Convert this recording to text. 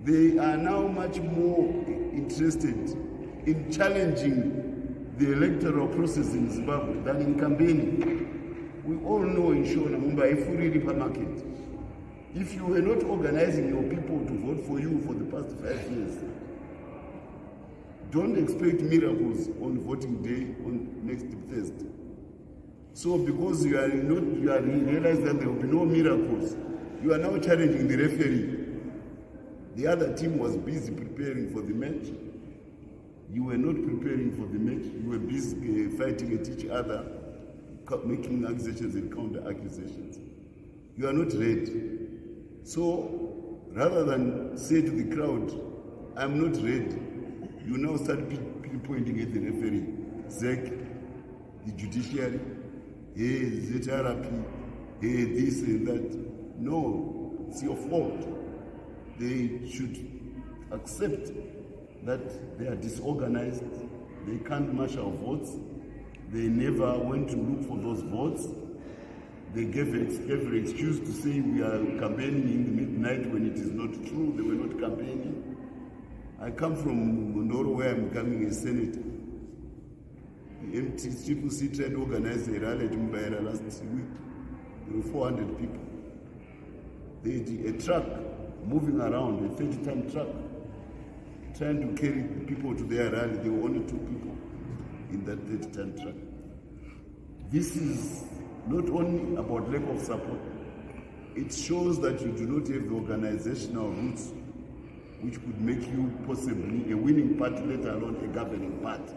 they are now much more interested in challenging the electoral process in Zimbabwe than in campaigning. We all know in Shona, Mumbai, Furiri market. If you were not organizing your people to vote for you for the past 5 years, don't expect miracles on voting day on next Thursday. So because you realize that there will be no miracles, you are now challenging the referee. The other team was busy preparing for the match. You were not preparing for the match. You were busy fighting at each other, making accusations and counter accusations. You are not ready. So rather than say to the crowd, I'm not ready, you now start pointing at the referee, ZEC, the judiciary, hey, ZRP, hey, this and that. No, it's your fault. They should accept that they are disorganized, they can't marshal votes, they never went to look for those votes, they gave every excuse to say we are campaigning in the midnight when it is not true, they were not campaigning. I come from Ndoro where I'm becoming a senator. The MTCC tried to organize a rally at Mbaera last week. There were 400 people. They had a truck moving around, a 30-ton truck, trying to carry people to their rally. There were only 2 people in that 30-ton truck. This is not only about lack of support, it shows that you do not have the organizational roots which could make you possibly a winning party, let alone a governing party.